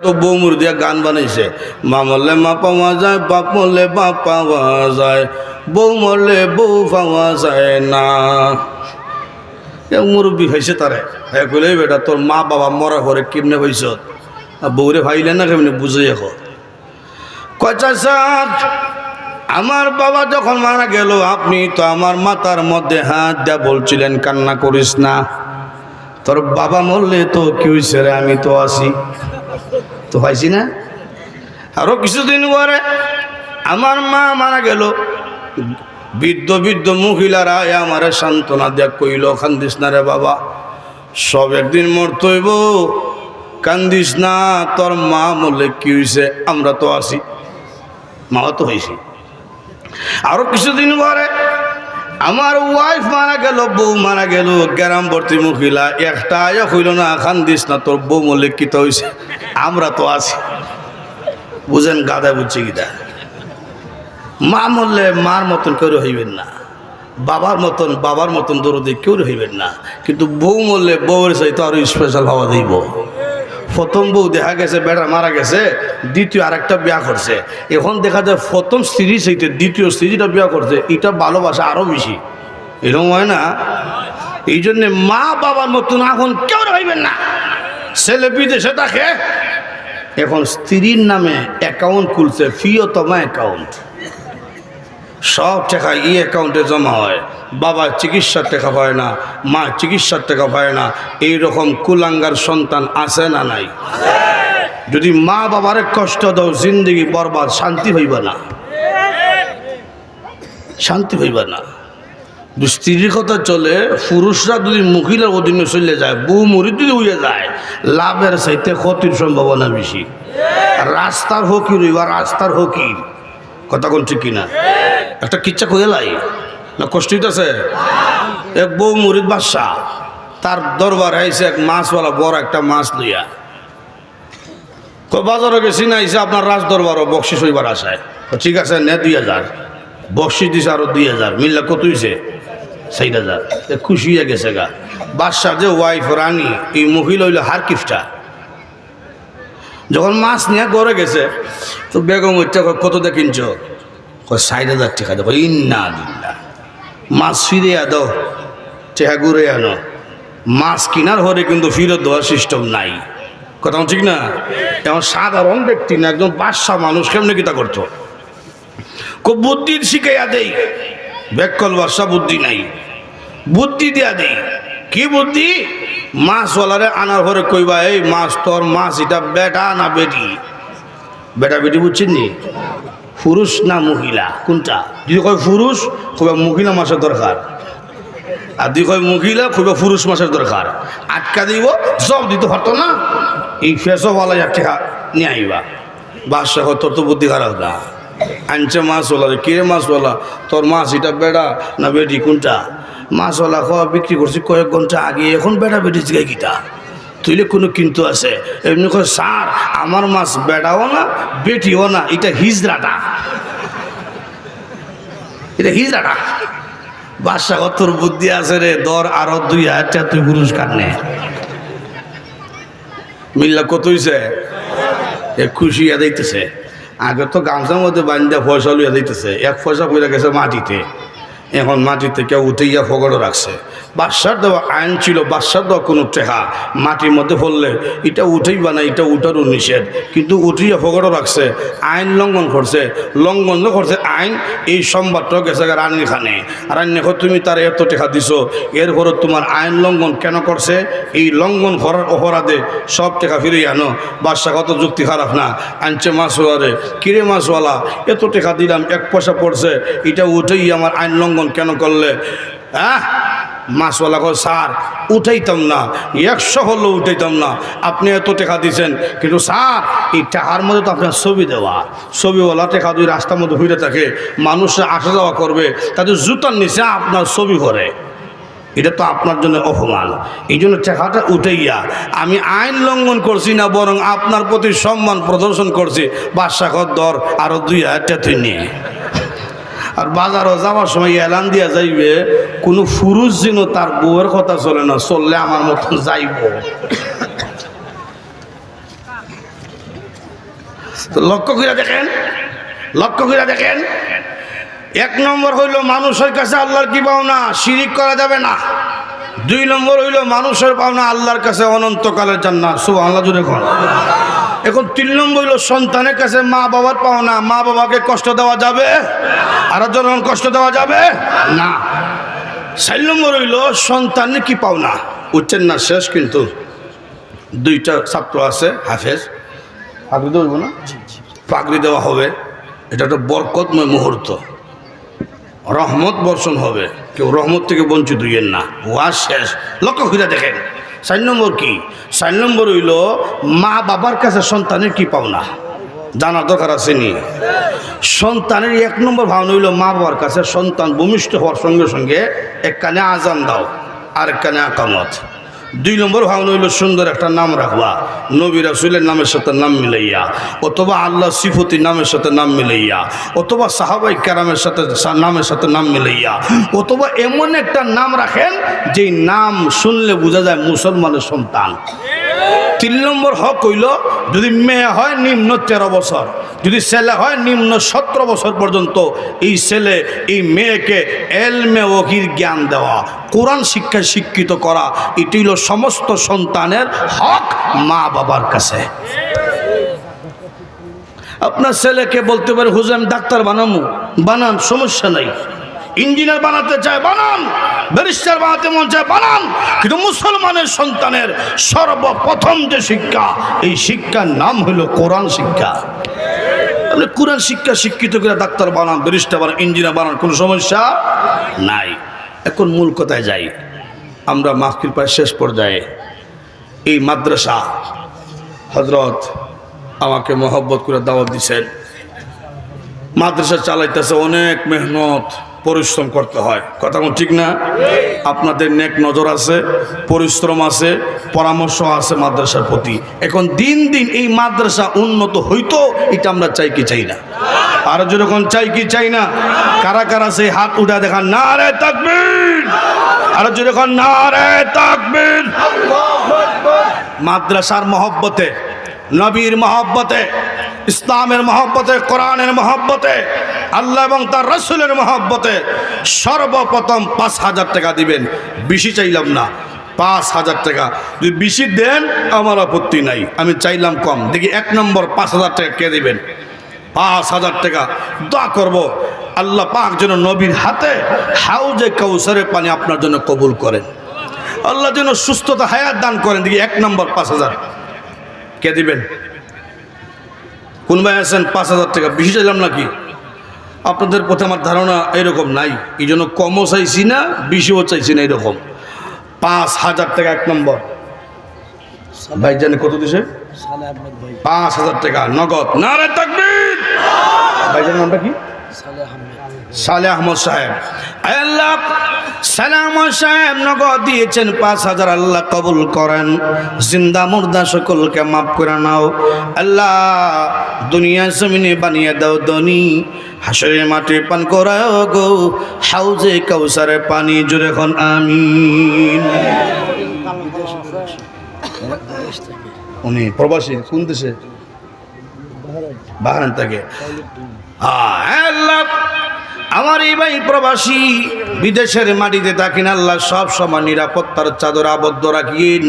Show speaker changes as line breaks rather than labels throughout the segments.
তো বউ মুর দিয়া গান বানাইছে, মা মরলে মা পাওয়া যায়, বাপ মরলে বাপ পাওয়া যায়, বউ মরলে বউ পাওয়া যায় না। মুরব্বী হয়েছে তারে, হ্যাঁ কইলে বেটা তোর মা বাবা মরা ঘরে কেমনে হয়েছ, বউরে ভাইলে না কেমনে বুঝে এখন। কচাচা আমার বাবা যখন মারা গেল আপনি তো আমার মাথার মধ্যে হাত দিয়া বলছিলেন কান্না করিস না, তোর বাবা মরলে তো কি হয়েছে রে, আমি তো আছি, তো পাইছি না। আরো কিছুদিন পরে আমার মা মারা গেল, বৃদ্ধ বৃদ্ধ মহিলারা আমার সান্ত্বনা দেয়া কইল, কান্দিস না রে বাবা, সব একদিন মরতে হইব, কান্দিস না, তোর মা মরলে কি হয়েছে, আমরা তো আছি, মা তো হয়েছি। আরো কিছুদিন পরে আমার ওয়াইফ মারা গেল, বউ মারা গেল, গ্রাম ভর্তি মহিলা একটা আয়া হইল না, কান্দিস না, তোর বউ মরলে কি তো হয়েছে, আমরা তো আছি। বুঝেন গাদা বুঝছে গীতা, মা মরলে মার মতন কেউ হইবেন না, বাবার মতন দরদি কেউ হইবেন না, কিন্তু বউ মরলে বউয়ের চাইতে আরো স্পেশাল হওয়া দিব। প্রথম বউ দেখা গেছে বেড়া মারা গেছে, দ্বিতীয় আরেকটা বিয়া করছে, এখন দেখা যায় প্রথম স্ত্রী চাইতে দ্বিতীয় স্ত্রীটা বিয়া করছে, এটা ভালোবাসা আরো বেশি, এরকম হয় না। এই জন্যে মা বাবার মতন এখন কেউ হইবেন না। ছেলে বিদেশে থাকে, এখন স্ত্রীর নামে অ্যাকাউন্ট খুলছে, প্রিয়তমা অ্যাকাউন্ট, সব টাকা এই অ্যাকাউন্টে জমা হয়, বাবা চিকিৎসার টাকা পায় না, মা চিকিৎসার টাকা পায় না, এইরকম কুলাঙ্গার সন্তান আছে না নাই? যদি মা বাবারে কষ্ট দাও জিন্দগি বরবাদ, শান্তি হইবা না, শান্তি হইবা না। স্ত্রীর কথা চলে, পুরুষরা যদি মহিলার অধীনে চলে যায়, বউ মরি যদি উড়ে যায়, লাভের চাইতে ক্ষতির সম্ভাবনা বেশি। রাস্তার হকির হইবা, রাস্তার হকির, কথা কোন ঠিক কিনা? একটা কিচ্ছা কইলাই না, কষ্ট হইতেছে। এক বউ মুরিদ বাদশাহ, তার দরবার আইসে এক মাছওয়ালা, বড় একটা মাছ লইয়া, বাজারে গেছি না, আইসে আপনার রাজ দরবারও বকশিস হইবার আশায়, ঠিক আছে নে 2000, বকশিস দিছে আরো 2000, মিল্লা কত হইছে 4000, খুশি হয়ে গেছে গা। বাদশাহ যে ওয়াইফ রানী, এই মহিলা হইল হার কিফটা। যখন মাছ নিয়ে ঘরে গেছে তো বেগম ওইটা কত দিয়ে কিনছ, 60,000 টাকা দেবো, ইন্না দিল্লা, মাছ ফিরে দাও, টেহা ঘুরে আনো। মাছ কিনার হরে কিন্তু ফিরত দেওয়ার সিস্টেম নাই, কথা ঠিক না। এমন সাধারণ ব্যক্তি না, একদম বাদশা মানুষ কেমনে কিতা করতো, খুব বুদ্ধির শিখাইয়া দেই, বেকল বাদশা বুদ্ধি নাই, বুদ্ধি দিয়া দেই। কি বুদ্ধি? মাছওয়ালারে আনার পরে কইবা, এই মাছ তোর মাছ এটা বেটা না বেটি, বেটা বেটি বুঝছেন নি, পুরুষ না মহিলা কোনটা? যদি কয় পুরুষ কইবা মহিলা মাছের দরকার, আর যদি কয় মহিলা কইবা পুরুষ মাছের দরকার। আটকা দিব, সব দিতে পারতো না, এই ফেসওয়ালা একটা নিয়ে আইবা। বাদশা তোর তো বুদ্ধি খারাপ না, আনছে মাছওয়ালা, কিরে মাছওয়ালা তোর মাছ এটা বেটা না বেটি কোনটা? মাছওয়ালা খাওয়া বিক্রি করছি কয়েক ঘন্টা আগে, এখন বেটা বেটি জিগাই গীতা, তুইলে কোনো কিন্তু আছে? এমনি কয় স্যার আমার মাছ বেটাও না বেটিও না, এটা হিজড়াটা, এটা হিজড়াটা। বাদশাহ তোর বুদ্ধি আছে রে, দর আরো 2000 টাকা তুই পুরস্কার নে। মিল্লা কত হইছে, খুশি ইয়া দিতেছে। আগে তো গামছার মধ্যে বান্ধা পয়সা লইয়া দিতেছে, 1 পয়সা পড়ে গেছে মাটিতে, এখন মাটিতে কেউ উঠেইয়া ফগড়ও রাখছে। বাদশার দেওয়া আইন ছিল, বাদশার দেওয়া কোনো টেকা মাটির মধ্যে পড়লে এটা উঠেইবা না, এটা উঠারও নিষেধ, কিন্তু উঠিয়া ফগড়ও রাখছে, আইন লঙ্ঘন করছে, লঙ্ঘন করছে আইন। এই সংবাদটাও গেছে রানীর খানে, রানী তুমি তার এত টেকা দিছো, এরপরও তোমার আইন লঙ্ঘন কেন করছে, এই লঙ্ঘন করার অপরাধে সব টেকা ফিরিয়ে আনো। বাদশা কত যুক্তি খারাপ না, আনছে মাছওয়ালারে, কিরে মাছওয়ালা এত টেকা দিলাম 1 পয়সা পড়ছে, এটা উঠেই আমার আইন লঙ্ঘন কেন করলে? হ্যাঁ, মাছওয়ালা কয় স্যার উঠাইতাম না, 100 হলেও উঠাইতাম না, আপনি এত টাকা দিচ্ছেন, কিন্তু স্যার এই টাকার মধ্যে তো আপনার ছবি দেওয়া, ছবিওয়ালা টাকা দুই রাস্তার মধ্যে ঘুরে থাকে, মানুষরা আসা যাওয়া করবে, তাদের জুতার নিচে আপনার ছবি করে, এটা তো আপনার জন্য অপমান। এই জন্য টাকাটা উঠাইয়া আমি আইন লঙ্ঘন করছি না, বরং আপনার প্রতি সম্মান প্রদর্শন করছি। বাদশাহ দর আরো 2000 টাকা তুই নিয়ে। আর বাজারও যাওয়ার সময় এলান দিয়া যাইবে, কোনো পুরুষ যেন তার বউয়ের কথা চলে না, চললে আমার মতন যাইব। তো লক্ষ্য করে দেখেন, লক্ষ্য করে দেখেন। এক নম্বর হইল মানুষের কাছে আল্লাহর কি পাওনা, শিরিক করা যাবে না। দুই নম্বর হইল মানুষের পাওনা আল্লাহর কাছে অনন্তকালের জান্নাত, সুবহানাল্লাহ জোরে কোন। এখন তিন নম্বর হইল সন্তানের কাছে মা বাবার পাওনা, মা বাবাকে কষ্ট দেওয়া যাবে, আর যখন কষ্ট দেওয়া যাবে না। চার নম্বর হইল সন্তানের কি পাওনা, উচ্ছেন না শেষ, কিন্তু দুইটা ছাত্র আছে হাফেজ, পাগড়ি দেবো না, পাগড়ি দেওয়া হবে। এটা একটা বরকতময় মুহূর্ত, রহমত বর্ষণ হবে, কেউ রহমত থেকে বঞ্চিত হইয়েন না। ওয়াজ শেষ, লক্ষ্য করে দেখেন। 4 নম্বর কি? 4 নম্বর হইল মা বাবার কাছে সন্তানের কি পাওনা, জানার দরকার আছে নি? সন্তানের 1 নম্বর ভাবনা হইল মা বাবার কাছে সন্তান ভূমিষ্ঠ হওয়ার সঙ্গে সঙ্গে এক কানে আজান দাও, আর এক কানে আকামত। 2 নম্বর ভাবনা হইল সুন্দর একটা নাম রাখবা, নবী রাসূলের নামের সাথে নাম মিলাইয়া, অথবা আল্লাহ সিফতি নামের সাথে নাম মিলাইয়া, অথবা সাহাবাই কেরামের সাথে নামের সাথে নাম মিলাইয়া, অথবা এমন একটা নাম রাখেন যেই নাম শুনলে বোঝা যায় মুসলমানের সন্তান। 3 নম্বর হক হইল যদি মেয়ে হয় নিম্ন 13 বছর, যদি ছেলে হয় নিম্ন 17 বছর পর্যন্ত এই ছেলে এই মেয়েকে এলমে ওহির জ্ঞান দেওয়া, কোরআন শিক্ষায় শিক্ষিত করা, এটি হইল সমস্ত সন্তানের হক মা বাবার কাছে। আপনার ছেলেকে বলতে পারে হুজুর আমি ডাক্তার বানাবো, বানান, সমস্যা নাই। ইঞ্জিনিয়ার বানাতে চায় বানান, ব্যারিস্টার বানাতে মন চায় বানান, কিন্তু মুসলমানের সন্তানের সর্বপ্রথম যে শিক্ষা, এই শিক্ষার নাম হলো কোরআন শিক্ষা। আপনি কোরআন শিক্ষা শিক্ষিত করে ডাক্তার বানান, ব্যারিস্টার বানান, ইঞ্জিনিয়ার বানান, কোনো সমস্যা নাই। এখন মূল কথায় যাই, আমরা মাহফিল প্রায় শেষ পর্যায়ে। এই মাদ্রাসা হযরত আমাকে মহব্বত করে দাওয়াত দিয়েছেন। মাদ্রাসা চালাইতেছে, অনেক মেহনত পরিশ্রম করতে হয়, কথা ঠিক না? আপনাদের নেক নজর আছে, পরিশ্রম আছে, পরামর্শ আছে মাদ্রাসার প্রতি। এখন দিন দিন এই মাদ্রাসা উন্নত হইতো, এটা আমরা চাই কি চাই না? আর যখন চাই কি চাই না? কারা কারা সেই হাত উঠা দেখান, নারে তাকবীর, আর যখন নারে তাকবীর। মাদ্রাসার মহব্বতে, নবীর মহব্বতে, ইসলামের মহব্বতে, কোরআনের মহব্বতে, আল্লাহ এবং তার রাসূলের মহব্বতে সর্বপ্রথম 5,000 টাকা দিবেন। বেশি চাইলাম না, 5,000 টাকা। যদি বেশি দেন আমার আপত্তি নাই, আমি চাইলাম কম। দেখি 1 নম্বর 5,000 টাকা কে দিবেন? 5,000 টাকা দোয়া করব আল্লাহ পাক যেন নবীর হাতে হাউজে কাউসারের পানি আপনার জন্য কবুল করেন, আল্লাহ যেন সুস্থতা হায়াত দান করেন। দেখি 1 নম্বর 5,000 কে দিবেন? কোন ভাই আছেন? 5,000 টাকা বেশি চাইলাম নাকি? আপনাদের প্রতি আমার ধারণা এরকম নাই, এই জন্য কমও চাইছি না, বেশিও চাইছি না, এরকম 5,000 টাকা 1 নম্বর। ভাই জানে কত দিছে? 5,000 টাকা নগদ। নারে তাকবীর। ভাইজানের নামটা কি? সালেহ আহমদ সাহেব। আল্লাহ সালাম সাহেব নগদ দিয়েছেন 5,000, আল্লাহ কবুল করেন, জিন্দা মুর্দা সকলকে মাফ করে নাও আল্লাহ। দুনিয়া জমিনে বানিয়ে দাও ধনী, হাসরের মাঠে পান করাও গো হাউজে কাউসারে পানি, জোরে এখন আমিন। উনি প্রবাসী, কোন দেশে? বাহরাইন থেকে। আল্লাহ আমার এই ভাই প্রবাসী, বিদেশের মাটিতে থাকেন, আল্লাহ সব সময় নিরাপত্তার চাদর আবদ্ধ রাখিন,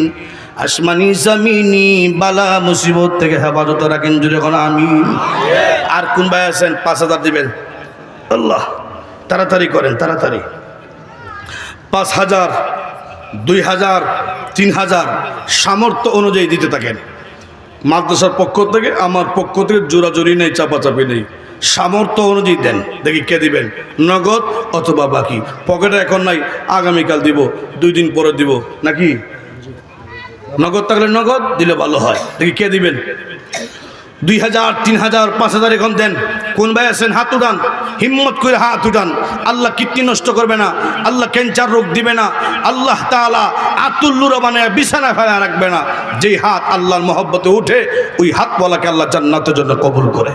আসমানি জামিনি বালা মুসিবত থেকে হেফাজত রাখেন, জুড়ে এখন আমিন। আর কোন ভাই আছেন 5,000 দিবেন? আল্লাহ তাড়াতাড়ি করেন, তাড়াতাড়ি। 5,000, 2,000, 3,000 সামর্থ্য অনুযায়ী দিতে থাকেন। মাদ্রাসার পক্ষ থেকে, আমার পক্ষ থেকে জোরাজোরি নেই, চাপাচাপি নেই, সামর্থ্য অনুযায়ী দেন। দেখি কে দিবেন, নগদ অথবা বাকি। পকেটে এখন নাই, আগামীকাল দিব, 2 দিন পরে দিব, নাকি? নগদ থাকলে নগদ দিলে ভালো হয়। দেখি কে দিবেন? 2,000, 3,000, 5,000 এখন দেন। কোন ভাই আছেন হাত উঠান, হিম্মত করে হাত উঠান। আল্লাহ কিডনি নষ্ট করবে না, আল্লাহ ক্যান্সার রোগ দিবে না, আল্লাহ তাআলা আতুল্লুরা বানায় বিছানা ফেলা রাখবে না। যেই হাত আল্লাহর মহব্বতে উঠে, ওই হাতওয়ালাকে আল্লাহ জান্নাতের জন্য কবুল করে।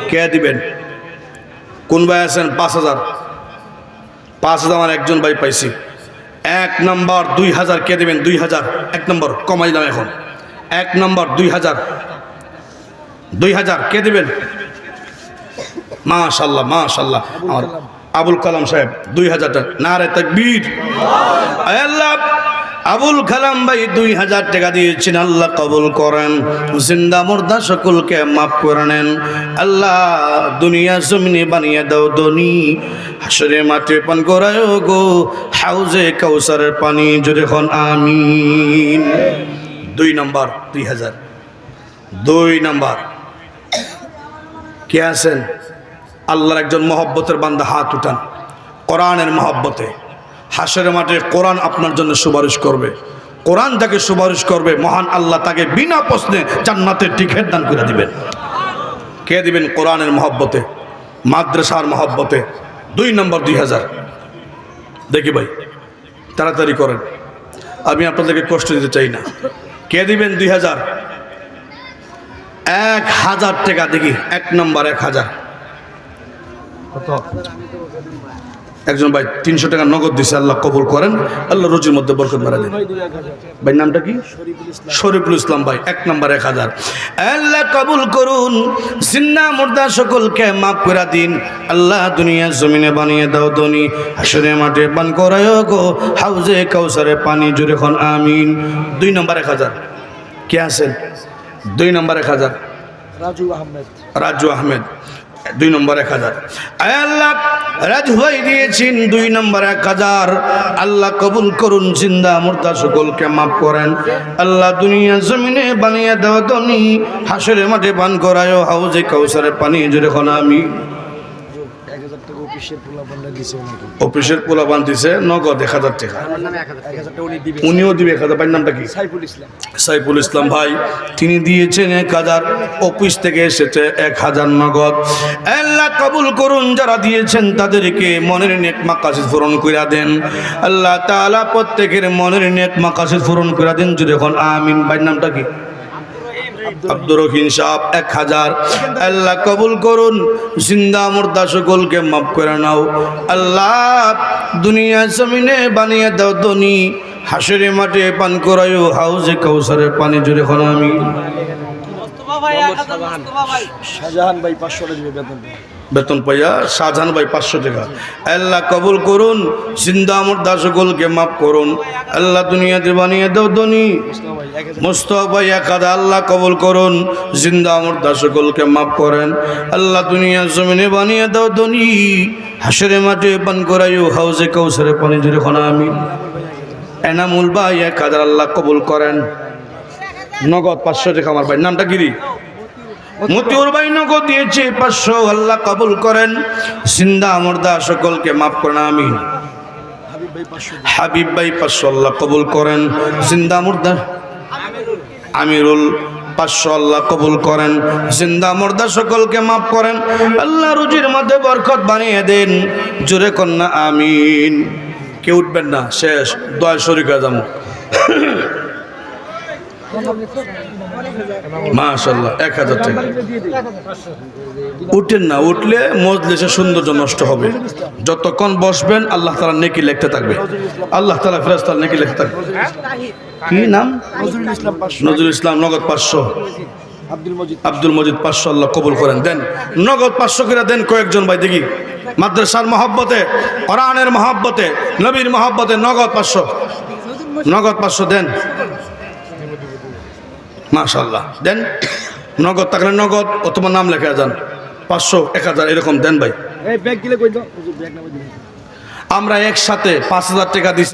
কে দিবেন? কোন ভাই আছেন 5,000? 5,000 আমার একজন ভাই পাইছি। 1 নম্বর 2,000 কে দিবেন? 2,000 1 নম্বর কমাইলাম এখন। 1 নম্বর 2,000, 2000 কে দিবেন? মাশাআল্লাহ মাশাআল্লাহ। আমার আবুল কালাম সাহেব 2000 টাকা। নারে তাকবীর। আল্লাহ আবুল কালাম ভাই 2000 টাকা দিয়েছেন, আল্লাহ কবুল করেন। জিন্দা মুর্দা সকলকে মাফ করে নেন আল্লাহ। দুনিয়া জমিনে বানিয়ে দাও ধনী, হাসরে মাঠে পান করায় গো হাউজে কাউসারের পানি, জোরে খন আমিন। 2 নম্বর 2000। 2 নম্বর কে আছেন? আল্লাহর একজন মহব্বতের বান্দা, হাত উঠান। কোরআনের মহব্বতে হাসরের মাঠে কোরআন আপনার জন্য সুপারিশ করবে। কোরআন যাকে সুপারিশ করবে মহান আল্লাহ তাকে বিনা প্রশ্নে জান্নাতের টিকিট দান করে দিবেন। কে দিবেন? কোরআনের মহব্বতে, মাদ্রাসার মহব্বতে। 2 নম্বর 2000। দেখি ভাই তাড়াতাড়ি করেন, আমি আপনাদেরকে কষ্ট দিতে চাই না। কে দিবেন 2000? 1000 টাকা। দেখি 1 নম্বর 1000। কত? একজন ভাই 300 টাকা নগদ দিছে, আল্লাহ কবুল করেন, আল্লাহ রুজির মধ্যে বরকত বাড়ায় দেন। ভাই নামটা কি? শরীফুল ইসলাম ভাই 1 নম্বর 1000। আল্লাহ কবুল করুন, জিন্দা মুর্দা সকলকে মাফ করে দিন আল্লাহ। দুনিয়া জমিনে বানিয়ে দাও ধনী, হাসরে মাঠে পান করায় গো হাউজে কাউসারে পানি, জোরে খন আমিন। 2 নম্বর 1000 কে আছেন? 2 নম্বর 1000 রাজু আহমেদ। রাজু আহমেদ 2 নম্বর 1000। আল্লাহ রাজু ভাই দিয়েছেন 2 নম্বর 1000, আল্লাহ কবুল করুন, জিন্দা মুর্দা সকলকে মাফ করেন আল্লাহ। দুনিয়া জমিনে বানিয়ে দাও ধনী, হাসরে মাঠে পান করায় হাউজে কাউসারে পানি, জোরে খন আমিন। 1000 টাকা অফিসের পোলাপান দিছে নগদ 1000 টাকা। উনিও দিবে 1000। ভাইয়ের নামটা কি? সাইফুল ইসলাম ভাই, তিনি দিয়েছেন 1000। অফিস থেকে এসেছে 1000 নগদ। আল্লাহ কবুল করুন, যারা দিয়েছেন তাদেরকে মনের নেক মাকাসিদ পূরণ করে দেন আল্লাহ তাআলা। প্রত্যেকের মনের নেক মাকাসিদ পূরণ করে দেন, জোরে খন আমিন। ভাইয়ের নামটা কি? আব্দুর রহিম সাহেব 1000। আল্লাহ কবুল করুন, জিন্দা মুর্দা সকলকে মাফ করে নাও আল্লাহ। দুনিয়া জমিনে বানিয়ে দাও ধনী, হাসরে মাঠে পান করায় হাউজে কাউসারের পানি, জোরে খন আমিন। শাহজাহান ভাই 500 টাকা বেতন পাইয়া, শাহজাহান ভাই 500 টাকা। আল্লাহ কবুল করুন, জিন্দা মুর্দা সকলকে মাফ করুন আল্লাহ। দুনিয়াতে বানিয়ে দাও ধনী, মুস্তাফা ভাই 1000। আল্লাহ কবুল করুন, জিন্দা মুর্দা সকলকে মাফ করেন আল্লাহ। দুনিয়া জমিনে বানিয়ে দাও ধনী, হাসরে মাঠে পান করাইও হাউজে কাউসারে পানি, জোরে খন আমিন। এনামুল ভাই 1000। আল্লাহ কবুল করেন, নগদ 500 টাকা। আমার ভাই নামটা গিরি মতিউর ভাই নগদ দিয়েছে 500। আল্লাহ কবুল করেন, জিন্দা মুর্দা সকলকে মাফ করেন আমিন। হাবিব ভাই 500। আল্লাহ কবুল করেন, জিন্দা মুর্দা। আমিরুল 500। আল্লাহ কবুল করেন, জিন্দা মুর্দা সকলকে মাফ করেন আল্লাহ। রুজির মধ্যে বরকত বানিয়ে দেন, জোরে কন্যা আমিন। কেউ উঠবেন না, শেষ দোয়া শরীক আজম। মাশাআল্লাহ 1000 টাকা। উঠেন না, উঠলে মজলিসের সৌন্দর্য নষ্ট হবে। যতক্ষণ বসবেন আল্লাহ তাআলা নেকি লিখতে থাকবে, আল্লাহ তাআলা ফেরেশতা নেকি লিখতে থাকবে। কি নাম? নজরুল ইসলাম নগদ 500। আব্দুল মজিদ 500। আল্লাহ কবুল করেন, দেন নগদ 500 করে দেন কয়েকজন ভাই। দেখি মাদ্রাসার মহব্বতে, কোরআনের মহব্বতে, নবীর মহব্বতে নগদ 500। নগদ 500 দেন মাশাআল্লাহ। দেন নগদ থাকলে নগদ, অথবা নাম লেখা যান। 500 1000 এরকম দেন ভাই। আমরা একসাথে 5000 টাকা দিচ্ছি।